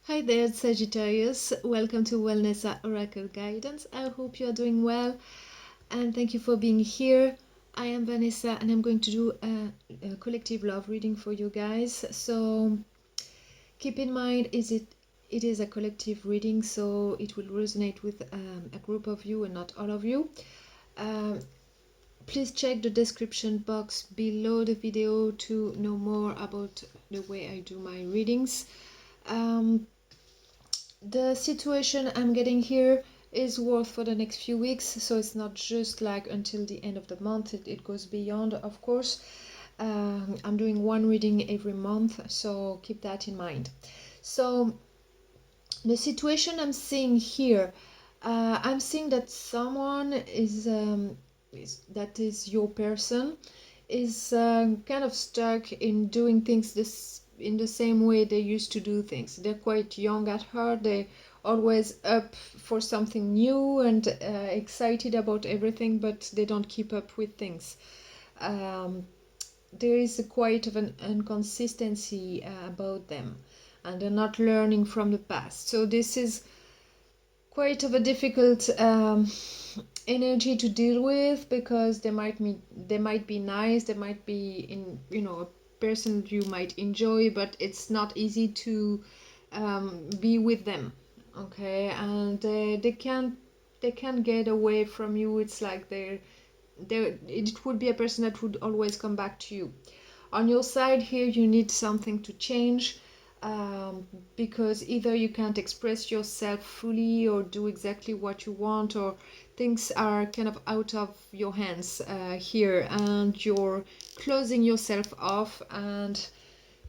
Hi there, Sagittarius. Welcome to Wellnessa Oracle Guidance. I hope you are doing well and thank you for being here. I am Vanessa and I'm going to do a collective love reading for you guys. So keep in mind it is a collective reading, so it will resonate with a group of you and not all of you. Please check the description box below the video to know more about the way I do my readings. The situation I'm getting here is worth for the next few weeks, so it's not just like until the end of the month. It goes beyond, of course. I'm doing one reading every month, so keep that in mind. So the situation I'm seeing here, I'm seeing that someone that is your person is kind of stuck in doing things in the same way they used to do things. They're quite young at heart. They're always up for something new and excited about everything, but they don't keep up with things. There is quite of an inconsistency about them, and they're not learning from the past. So this is quite of a difficult energy to deal with, because they might be nice, they might be a person you might enjoy, but it's not easy to be with them. Okay, and they can't get away from you. It's like it would be a person that would always come back to you. On your side here, you need something to change, because either you can't express yourself fully or do exactly what you want, or things are kind of out of your hands here, and you're closing yourself off, and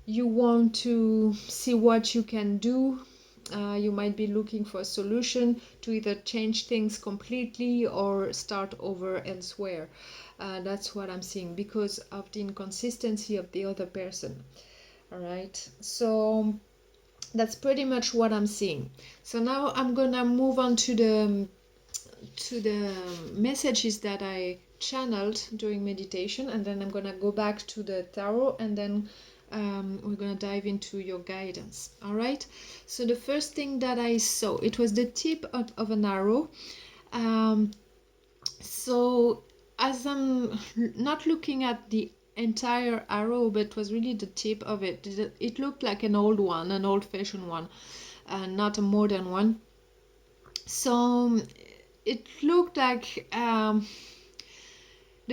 you want to see what you can do. You might be looking for a solution to either change things completely or start over elsewhere. That's what I'm seeing because of the inconsistency of the other person. All right, so that's pretty much what I'm seeing. So now I'm gonna move on to the messages that I channeled during meditation, and then I'm gonna go back to the tarot, and then we're gonna dive into your guidance. All right, so the first thing that I saw, it was the tip of an arrow. So as I'm not looking at the entire arrow, but it was really the tip of it. It looked like an old one, an old-fashioned one, not a modern one. So it looked like the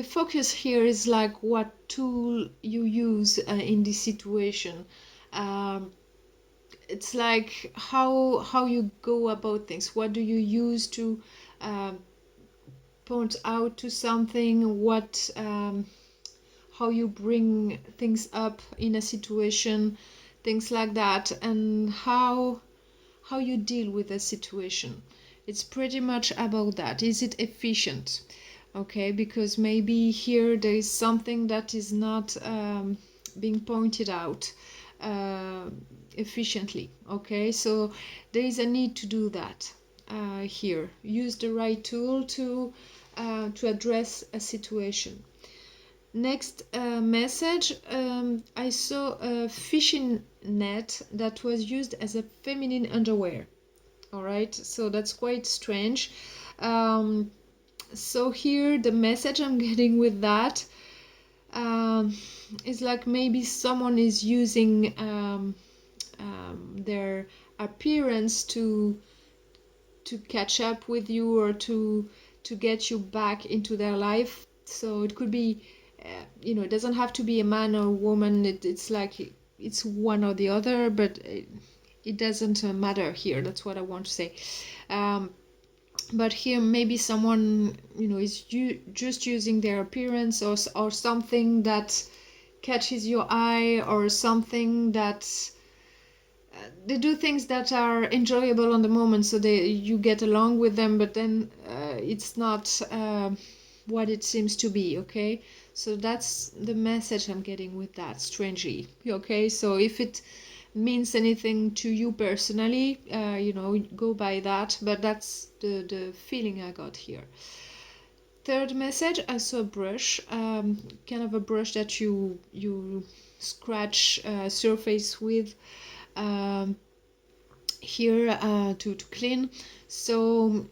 focus here is like what tool you use in this situation. It's like how you go about things. What do you use to point out to something? What how you bring things up in a situation, things like that, and how you deal with a situation. It's pretty much about that. Is it efficient? Okay, because maybe here there is something that is not being pointed out efficiently. Okay, so there is a need to do that here. Use the right tool to address a situation. Next message, I saw a fishing net that was used as a feminine underwear. All right, so that's quite strange. So here the message I'm getting with that is like maybe someone is using their appearance to catch up with you, or to get you back into their life. So it could be it doesn't have to be a man or a woman. It's like it's one or the other, but it doesn't matter here. That's what I want to say. But here maybe someone is just using their appearance, or something that catches your eye, or something that they do things that are enjoyable on the moment, so you get along with them, but then it's not what it seems to be. Okay, so that's the message I'm getting with that, strangely. Okay, so if it means anything to you personally, go by that, but that's the feeling I got here. Third message, I saw a brush, kind of a brush that you scratch surface with. here to clean. So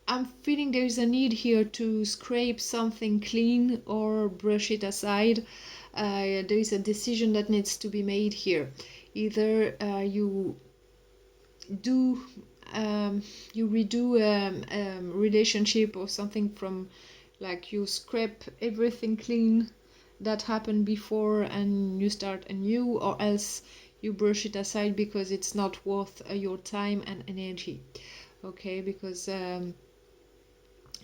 I'm feeling there is a need here to scrape something clean or brush it aside. There is a decision that needs to be made here. Either you do you redo relationship or something from, like, you scrape everything clean that happened before and you start anew, or else you brush it aside because it's not worth your time and energy. Okay, because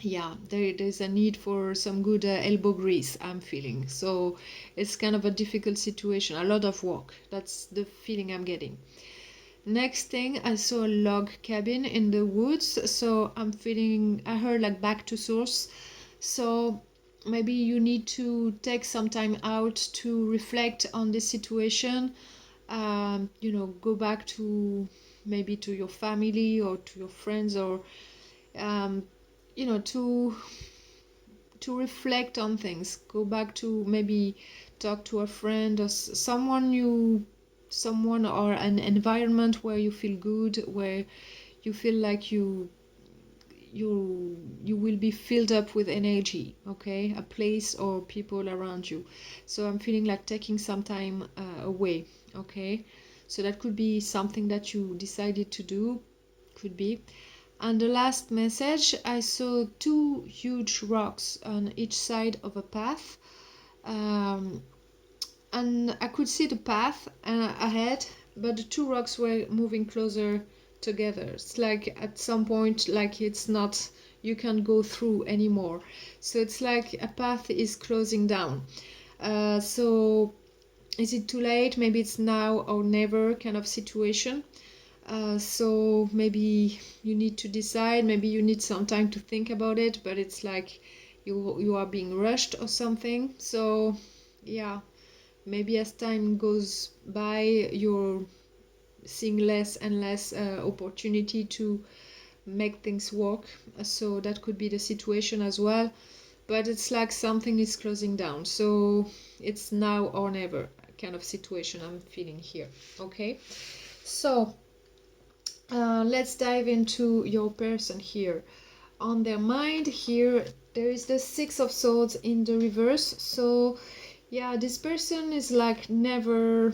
yeah, there's a need for some good elbow grease, I'm feeling. So it's kind of a difficult situation, a lot of work. That's the feeling I'm getting. Next thing, I saw a log cabin in the woods, so I'm feeling, I heard like back to source. So maybe you need to take some time out to reflect on this situation. Go back to maybe to your family or to your friends, or um, to reflect on things. Go back to maybe talk to a friend or someone or an environment where you feel good, where you feel like you will be filled up with energy. Okay, a place or people around you. So I'm feeling like taking some time away. Okay, so that could be something that you decided to do, could be. And the last message, I saw two huge rocks on each side of a path. Um, and I could see the path ahead, but the two rocks were moving closer together. It's like at some point, like it's not, you can't go through anymore. So it's like a path is closing down. So is it too late? Maybe it's now or never kind of situation. So maybe you need to decide, maybe you need some time to think about it, but it's like you are being rushed or something. So yeah, maybe as time goes by, you're seeing less and less opportunity to make things work. So that could be the situation as well. But it's like something is closing down. So it's now or never kind of situation I'm feeling here. Okay, so let's dive into your person here. On their mind here, there is the Six of Swords in the reverse. So yeah, this person is like never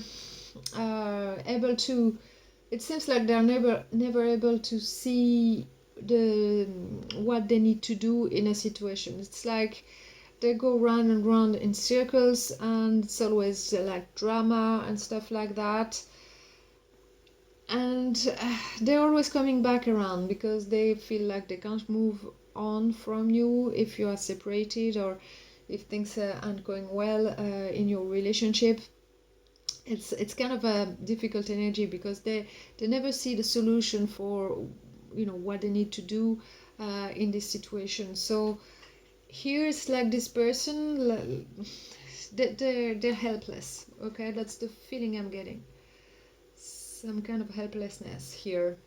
able to, it seems like they're never able to see the what they need to do in a situation. It's like they go round and round in circles, and it's always like drama and stuff like that. And they're always coming back around because they feel like they can't move on from you if you are separated, or if things aren't going well in your relationship. It's kind of a difficult energy because they never see the solution for what they need to do in this situation. So here it's like this person, they're helpless. Okay, that's the feeling I'm getting. Some kind of helplessness here.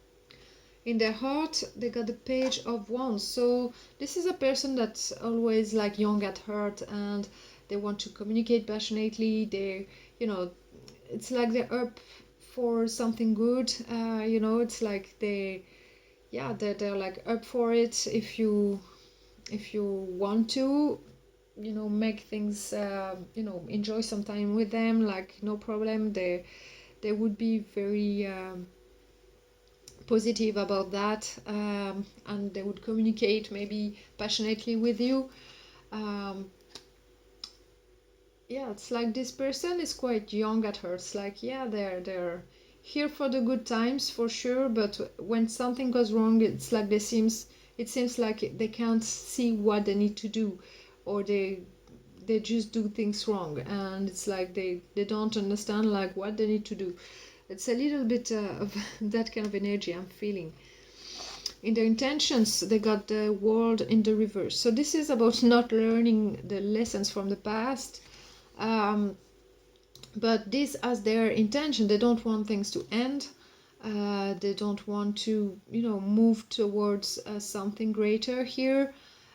In their heart, they got the Page of Wands. So this is a person that's always like young at heart, and they want to communicate passionately. It's like they're up for something good. It's like they're like up for it. If you want to, make things, enjoy some time with them, like no problem. They would be very positive about that, and they would communicate maybe passionately with you. Um, yeah, it's like this person is quite young at heart. It's like, yeah, they're here for the good times for sure, but when something goes wrong, it's like it seems like they can't see what they need to do, or they just do things wrong, and it's like they don't understand like what they need to do. It's a little bit of that kind of energy I'm feeling. In their intentions, they got the World in the reverse. So this is about not learning the lessons from the past. Um, but this as their intention, they don't want things to end. They don't want to, move towards something greater here.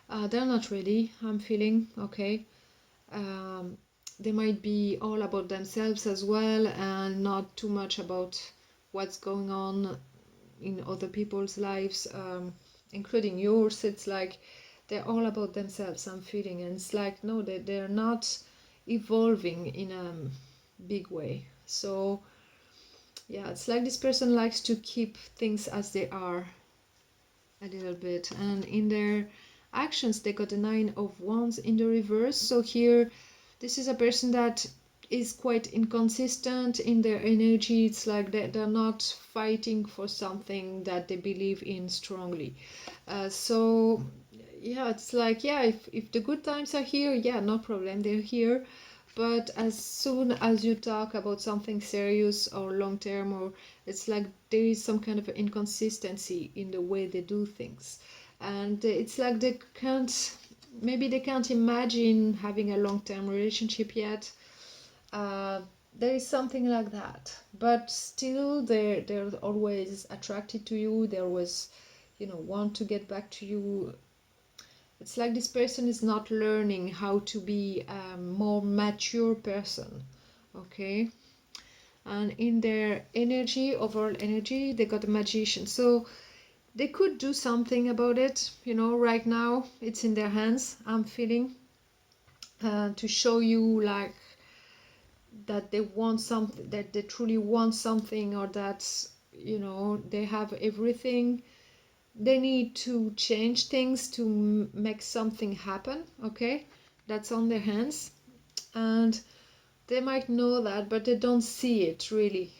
They're not ready, I'm feeling. Okay. Um, they might be all about themselves as well, and not too much about what's going on in other people's lives, including yours. It's like they're all about themselves, I'm feeling, and it's like no, they're not evolving in a big way. So yeah, it's like this person likes to keep things as they are a little bit, and in their actions they got a 9 of Wands in the reverse. So here, this is a person that is quite inconsistent in their energy. It's like they're not fighting for something that they believe in strongly. So yeah, it's like, yeah, if the good times are here, yeah, no problem, they're here. But as soon as you talk about something serious or long term, or it's like there is some kind of inconsistency in the way they do things, and it's like they can't, maybe they can't imagine having a long term relationship yet. uh, there is something like that, but still they're always attracted to you. They always, want to get back to you. It's like this person is not learning how to be a more mature person, okay? And in their energy, overall energy, they got a Magician. So they could do something about it, right now. It's in their hands, I'm feeling, to show you like that they want something, that they truly want something, or that, they have everything. They need to change things to make something happen, okay? That's on their hands. And they might know that, but they don't see it really.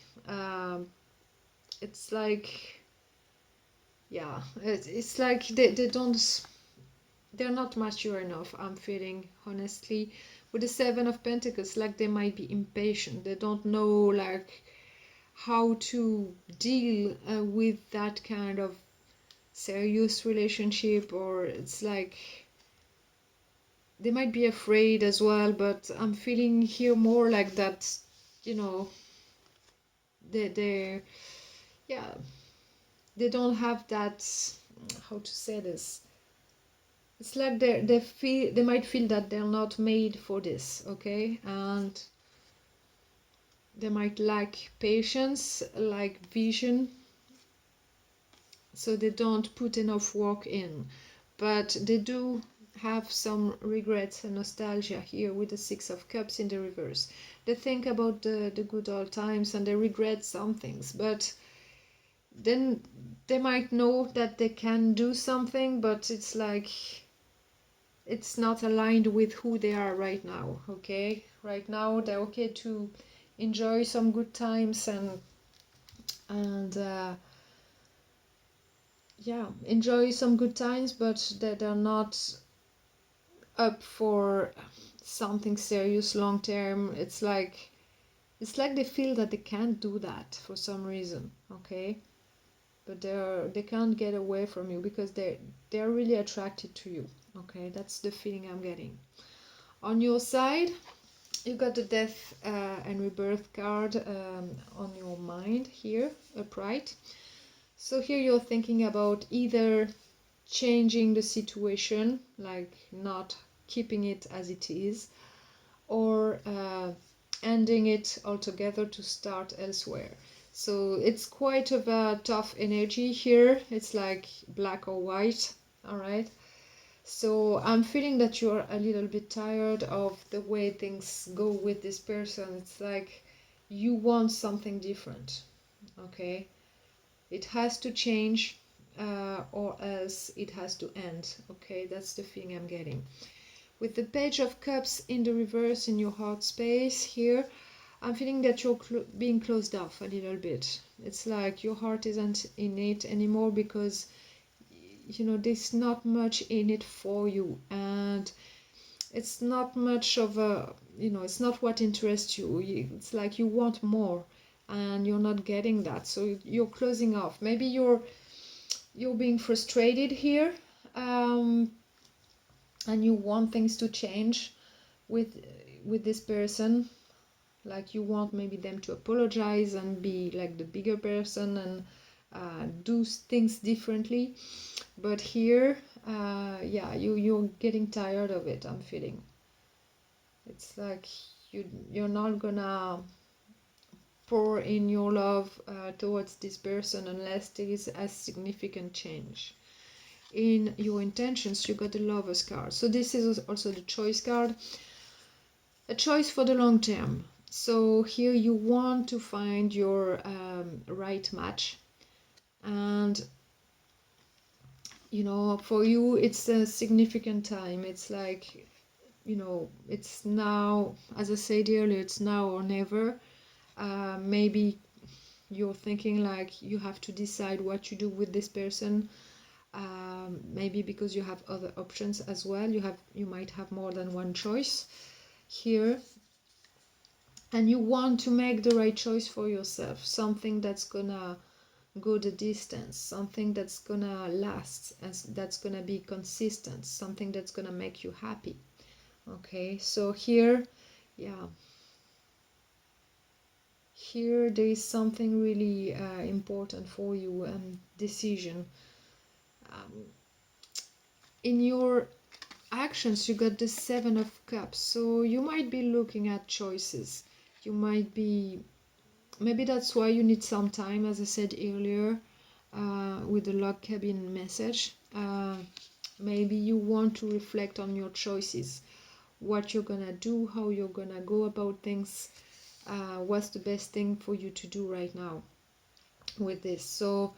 It's like, yeah, it's like they don't, they're not mature enough, I'm feeling, honestly. With the 7 of Pentacles, like they might be impatient. They don't know like how to deal with that kind of serious relationship, or it's like they might be afraid as well. But I'm feeling here more like that, you know they yeah, they don't have that, how to say this, it's like they might feel that they're not made for this, okay? And they might lack patience, like vision, so they don't put enough work in. But they do have some regrets and nostalgia here with the 6 of Cups in the reverse. They think about the good old times and they regret some things, but then they might know that they can do something, but it's like it's not aligned with who they are right now, okay? Right now they're okay to enjoy some good times and yeah, enjoy some good times, but they're not up for something serious long term. It's like they feel that they can't do that for some reason, okay? But they can't get away from you because they're really attracted to you, okay? That's the feeling I'm getting. On your side, you got the Death and Rebirth card on your mind here, upright. So here you're thinking about either changing the situation, like not keeping it as it is, or ending it altogether to start elsewhere. So it's quite of a tough energy here. It's like black or white, all right? So I'm feeling that you're a little bit tired of the way things go with this person. It's like you want something different, okay? It has to change, or else it has to end, okay? That's the feeling I'm getting. With the Page of Cups in the reverse in your heart space here, I'm feeling that you're being closed off a little bit. It's like your heart isn't in it anymore because there's not much in it for you, and it's not much of a, it's not what interests you. It's like you want more and you're not getting that, so you're closing off. Maybe you're being frustrated here, and you want things to change with this person. Like you want maybe them to apologize and be like the bigger person and do things differently. But here, yeah, you're getting tired of it, I'm feeling. It's like you're not gonna pour in your love towards this person unless there is a significant change in your intentions. You got the Lover's card. So this is also the Choice card, a choice for the long term. So here you want to find your right match, and you know, for you it's a significant time. It's like, you know, it's now, as I said earlier, it's now or never. Maybe you're thinking like you have to decide what you do with this person. Maybe because you have other options as well. You might have more than one choice here, and you want to make the right choice for yourself, something that's gonna go the distance, something that's gonna last, and that's gonna be consistent, something that's gonna make you happy. Okay, so here, yeah, here there is something really important for you, decision. um, in your actions you got the Seven of Cups, so you might be looking at choices. You might be, maybe that's why you need some time, as I said earlier, with the log cabin message. Maybe you want to reflect on your choices, what you're gonna do, how you're gonna go about things, what's the best thing for you to do right now with this. So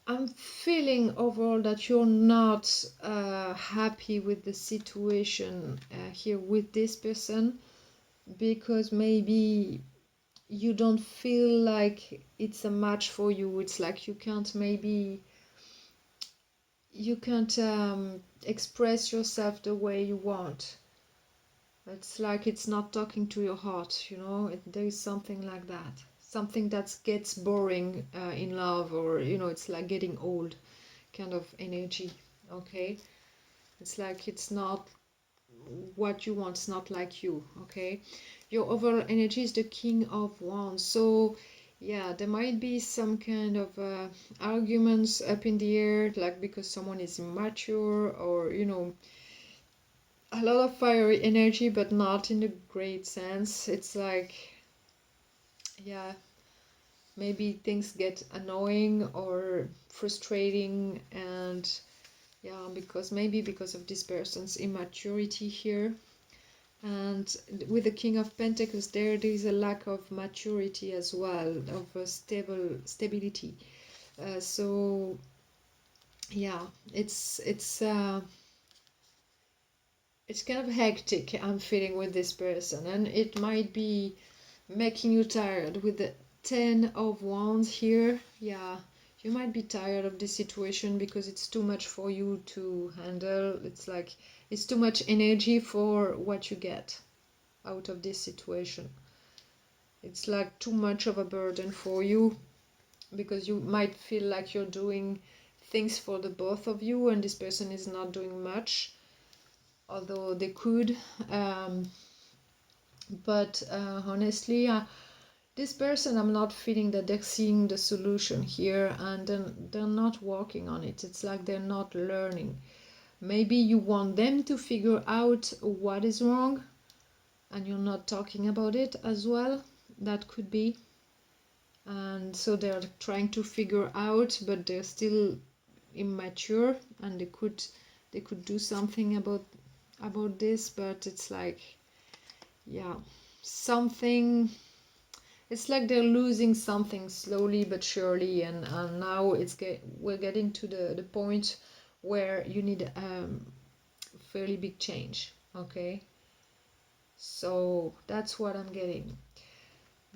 I'm feeling overall that you're not happy with the situation here with this person, because maybe you don't feel like it's a match for you. It's like you can't, maybe you can't express yourself the way you want. It's like it's not talking to your heart, you know. There is something like that, something that gets boring in love, or you know, it's like getting old kind of energy. Okay, it's like it's not what you want, it's not like you. Okay, your overall energy is the King of Wands. So yeah, there might be some kind of arguments up in the air, like because someone is immature, or you know, a lot of fiery energy, but not in a great sense. It's like, yeah, maybe things get annoying or frustrating, and yeah, because maybe because of this person's immaturity here. And with the King of Pentacles, there is a lack of maturity as well, of a stability. So yeah, it's kind of hectic, I'm feeling, with this person, and it might be making you tired with the Ten of Wands here. Yeah, you might be tired of this situation because it's too much for you to handle. It's like it's too much energy for what you get out of this situation. It's like too much of a burden for you, because you might feel like you're doing things for the both of you and this person is not doing much, although they could. But honestly, this person, I'm not feeling that they're seeing the solution here, and then they're not working on it. It's like they're not learning. Maybe you want them to figure out what is wrong and you're not talking about it as well. That could be. And so they're trying to figure out, but they're still immature, and they could do something about this, but it's like, yeah, something, it's like they're losing something slowly but surely, and now we're getting to the point where you need fairly big change. Okay, so that's what I'm getting.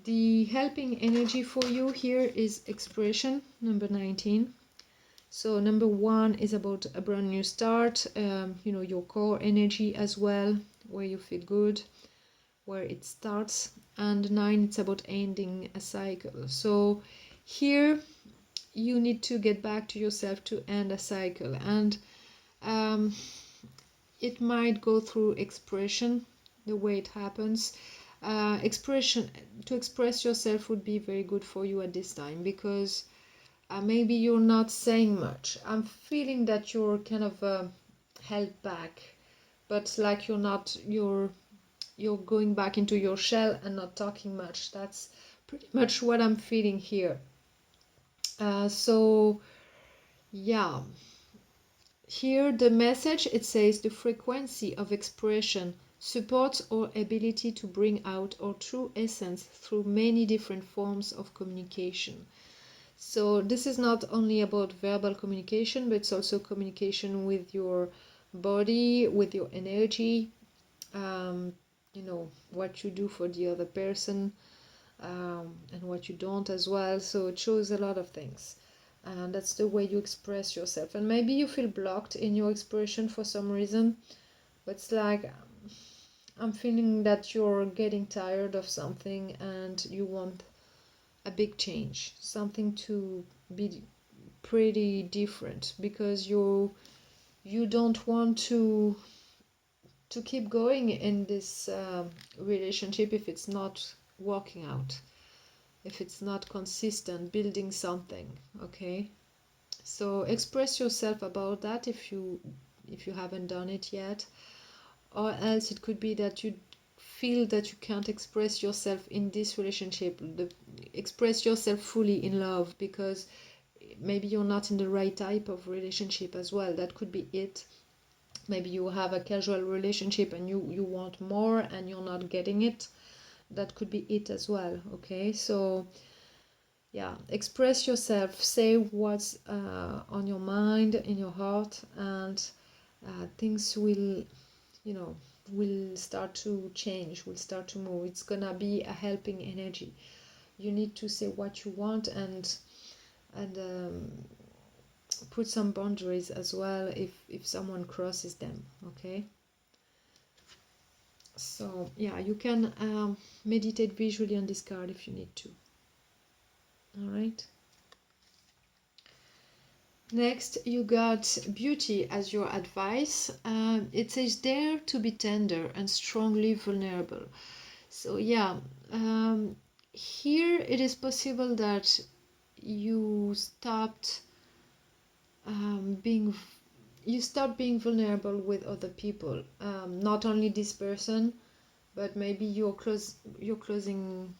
The helping energy for you here is expression, number 19. So number 1 is about a brand new start, you know, your core energy as well, where you feel good, where it starts. And 9, it's about ending a cycle. So here you need to get back to yourself to end a cycle, and it might go through expression, the way it happens. Expression, to express yourself would be very good for you at this time, because maybe you're not saying much. I'm feeling that you're kind of held back, but like you're you're going back into your shell and not talking much. That's pretty much what I'm feeling here. So yeah, here the message, it says the frequency of expression supports our ability to bring out our true essence through many different forms of communication. So this is not only about verbal communication, but it's also communication with your body, with your energy, you know, what you do for the other person, and what you don't as well. So it shows a lot of things. And that's the way you express yourself. And maybe you feel blocked in your expression for some reason, but it's like, I'm feeling that you're getting tired of something and you want a big change, something to be pretty different, because you don't want to keep going in this relationship if it's not working out, if it's not consistent, building something. Okay, so express yourself about that if you haven't done it yet. Or else it could be that you feel that you can't express yourself in this relationship, express yourself fully in love, because maybe you're not in the right type of relationship as well. That could be it. Maybe you have a casual relationship and you want more and you're not getting it. That could be it as well. Okay, so yeah, express yourself, say what's on your mind, in your heart, and things will, you know, will start to change, will start to move. It's gonna be a helping energy. You need to say what you want, and put some boundaries as well if someone crosses them. Okay, so yeah, you can meditate visually on this card if you need to. All right, next you got beauty as your advice. It says dare to be tender and strongly vulnerable. So yeah, here it is possible that you stopped being you stop being vulnerable with other people, not only this person, but maybe you're closing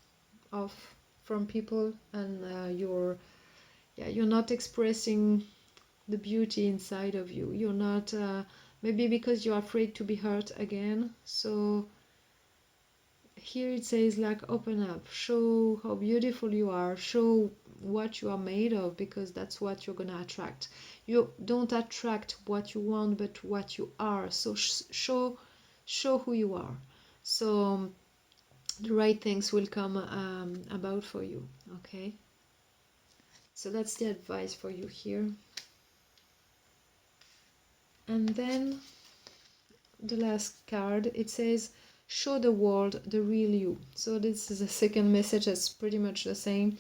off from people, and you're not expressing the beauty inside of you. You're not, maybe because you're afraid to be hurt again. So here it says, like, open up, show how beautiful you are, show what you are made of, because that's what you're gonna attract. You don't attract what you want, but what you are. So show who you are. So the right things will come about for you. Okay, so that's the advice for you here. And then the last card, it says show the world the real you. So this is a second message that's pretty much the same.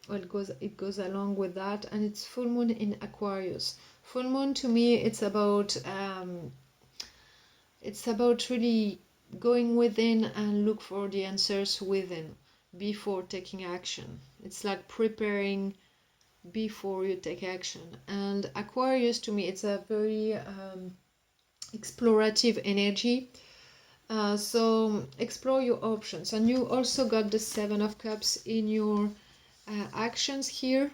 Well, it goes along with that, and it's full moon in Aquarius. Full moon, to me, it's about really going within and look for the answers within before taking action. It's like preparing before you take action. And Aquarius, to me, it's a very explorative energy. So explore your options. And you also got the Seven of Cups in your actions here,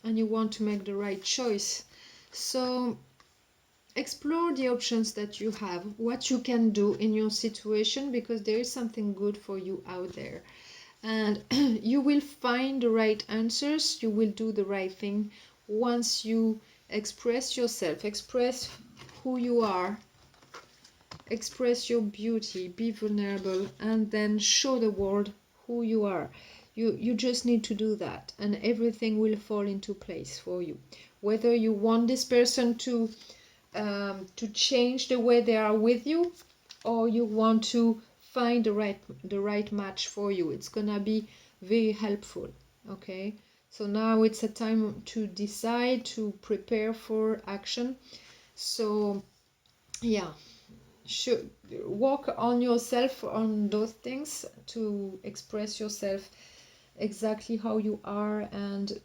and you want to make the right choice. So explore the options that you have, what you can do in your situation, because there is something good for you out there, and you will find the right answers. You will do the right thing once you express yourself, express who you are, express your beauty, be vulnerable, and then show the world who you are. You just need to do that, and everything will fall into place for you. Whether you want this person to change the way they are with you, or you want to find the right match for you, it's gonna be very helpful. Okay, so now it's a time to decide, to prepare for action. So yeah, should work on yourself, on those things, to express yourself exactly how you are, and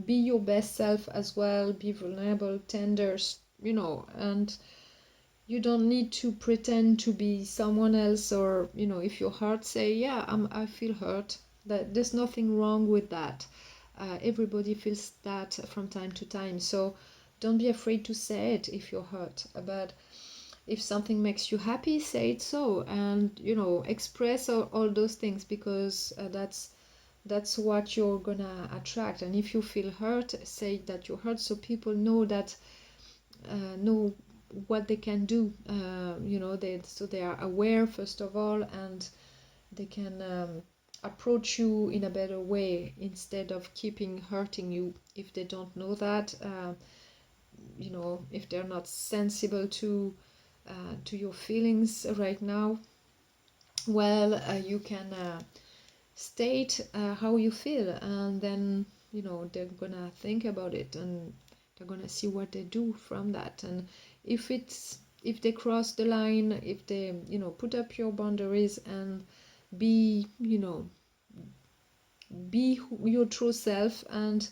be your best self as well. Be vulnerable, tender, and You don't need to pretend to be someone else, or if you're hurt, say, yeah, I feel hurt. That there's nothing wrong with that. Everybody feels that from time to time, so don't be afraid to say it if you're hurt. But if something makes you happy, say it, so, and express all those things, because that's what you're gonna attract. And if you feel hurt, say that you're hurt, so people know what they can do. They are aware, first of all, and they can approach you in a better way instead of keeping hurting you. If they don't know that, if they're not sensible to your feelings right now, well, you can state how you feel, and then they're gonna think about it, and they're gonna see what they do from that. And if they cross the line, if they put up your boundaries, and be be your true self, and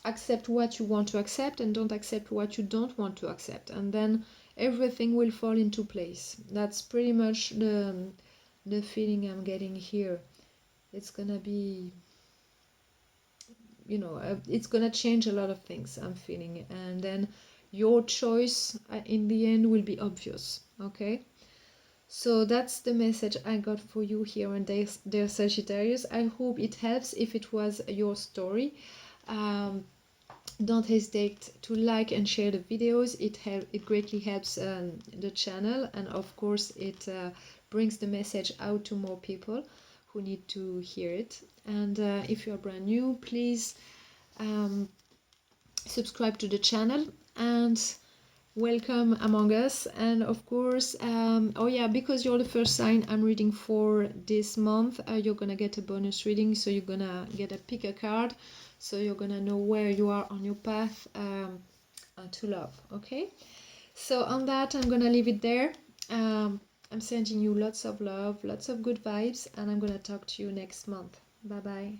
accept what you want to accept, and don't accept what you don't want to accept, and then everything will fall into place. That's pretty much the feeling I'm getting here. It's gonna be it's gonna change a lot of things, I'm feeling, and then your choice in the end will be obvious. Okay, so that's the message I got for you here on Dear Sagittarius. I hope it helps. If it was your story, don't hesitate to like and share the videos. It greatly helps the channel, and of course it brings the message out to more people who need to hear it. And if you are brand new, please subscribe to the channel, and welcome among us. And of course, oh yeah, because you're the first sign I'm reading for this month, you're gonna get a bonus reading. So you're gonna get a pick a card, so you're gonna know where you are on your path to love. Okay, so on that, I'm gonna leave it there. I'm sending you lots of love, lots of good vibes, and I'm gonna talk to you next month. Bye bye.